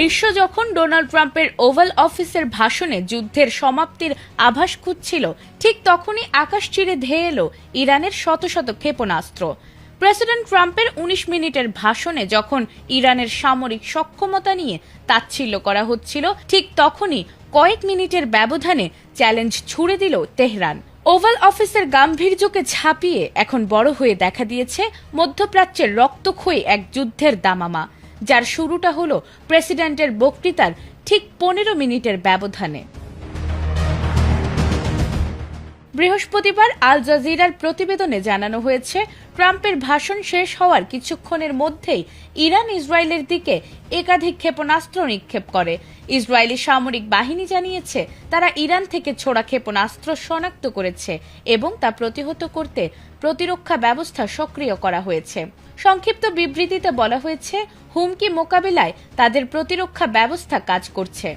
বিশ্ব যখন ডোনাল্ড ট্রাম্পের ওভাল অফিসের ভাষণে যুদ্ধের সমাপ্তির আভাস খুঁজছিল, ঠিক তখনই আকাশ চিরে ধেয়ে এলো ইরানের শত শত ক্ষেপণাস্ত্র। প্রেসিডেন্ট ট্রাম্পের ১৯ মিনিটের ভাষণে যখন ইরানের সামরিক সক্ষমতা নিয়ে তাচ্ছিল্য করা হচ্ছিল, ঠিক তখনই কয়েক মিনিটের ব্যবধানে চ্যালেঞ্জ ছুড়ে দিল তেহরান। ওভাল অফিসের গাম্ভীর্যকে ছাপিয়ে এখন বড় হয়ে দেখা দিয়েছে মধ্যপ্রাচ্যের রক্তক্ষয়ী এক যুদ্ধের দামামা, যার শুরুটা হলো প্রেসিডেন্টের বক্তৃতার ঠিক ১৫ মিনিটের ব্যবধানে। বৃহস্পতিবার আল জাজিরার প্রতিবেদনে জানানো হয়েছে, ট্রাম্পের ভাষণ শেষ হওয়ার কিছুক্ষণের মধ্যেই ইরান ইসরায়েলের দিকে একাধিক ক্ষেপণাস্ত্র নিক্ষেপ করে। ইসরায়েলি সামরিক বাহিনী জানিয়েছে, তারা ইরান থেকে ছোড়া ক্ষেপণাস্ত্র শনাক্ত করেছে এবং তা প্রতিহত করতে প্রতিরক্ষা ব্যবস্থা সক্রিয় করা হয়েছে। সংক্ষিপ্ত বিবৃতিতে বলা হয়েছে, হুমকি মোকাবিলায় তাদের প্রতিরক্ষা ব্যবস্থা কাজ করছে।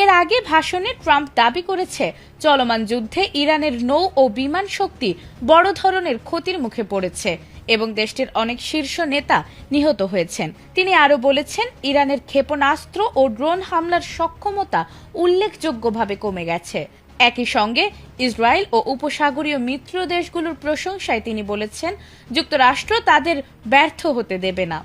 এর আগে ভাষণে ট্রাম্প দাবি করেছে, চলমান যুদ্ধে ইরানের নৌ ও বিমান শক্তি বড় ধরনের ক্ষতির মুখে পড়েছে এবং দেশটির অনেক শীর্ষ নেতা নিহত হয়েছেন। তিনি আরও বলেছেন, ইরানের ক্ষেপণাস্ত্র ও ড্রোন হামলার সক্ষমতা উল্লেখযোগ্যভাবে কমে গেছে। একই সঙ্গে ইসরায়েল ও উপসাগরীয় মিত্র দেশগুলোর প্রশংসায় তিনি বলেছেন, যুক্তরাষ্ট্র তাদের ব্যর্থ হতে দেবে না।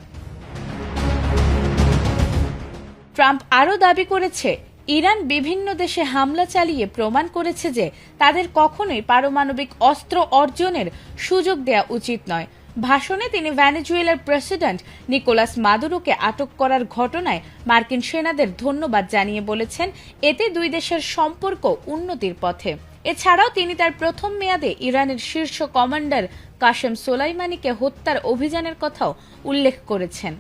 ট্রাম্প আরও দাবি করেছে, ইরান বিভিন্ন দেশে হামলা চালিয়ে প্রমাণ করেছে যে তাদের কখনোই পারমাণবিক অস্ত্র অর্জনের সুযোগ দেওয়া উচিত নয়। ভাষণে তিনি ভেনেজুয়েলার প্রেসিডেন্ট নিকোলাস মাদুরোকে আটক করার ঘটনায় মার্কিন সেনাদের ধন্যবাদ জানিয়ে বলেছেন, এতে দুই দেশের সম্পর্ক উন্নতির পথে। এছাড়াও তিনি তার প্রথম মেয়াদে ইরানের শীর্ষ কমান্ডার কাশেম সোলাইমানিকে হত্যার অভিযানের কথাও উল্লেখ করেছেন।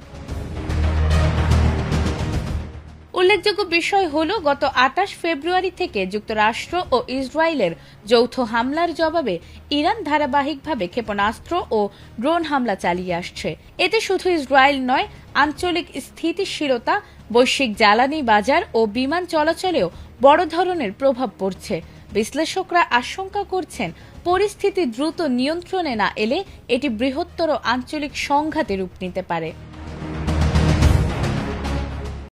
উল্লেখযোগ্য বিষয় হল, গত ২৮ ফেব্রুয়ারি থেকে যুক্তরাষ্ট্র ও ইসরায়েলের যৌথ হামলার জবাবে ইরান ধারাবাহিকভাবে ক্ষেপণাস্ত্র ও ড্রোন হামলা চালিয়ে আসছে। এতে শুধু ইসরায়েল নয়, আঞ্চলিক স্থিতিশীলতা, বৈশ্বিক জ্বালানি বাজার ও বিমান চলাচলেও বড় ধরনের প্রভাব পড়ছে। বিশ্লেষকরা আশঙ্কা করছেন, পরিস্থিতি দ্রুত নিয়ন্ত্রণে না এলে এটি বৃহত্তর আঞ্চলিক সংঘাতে রূপ নিতে পারে।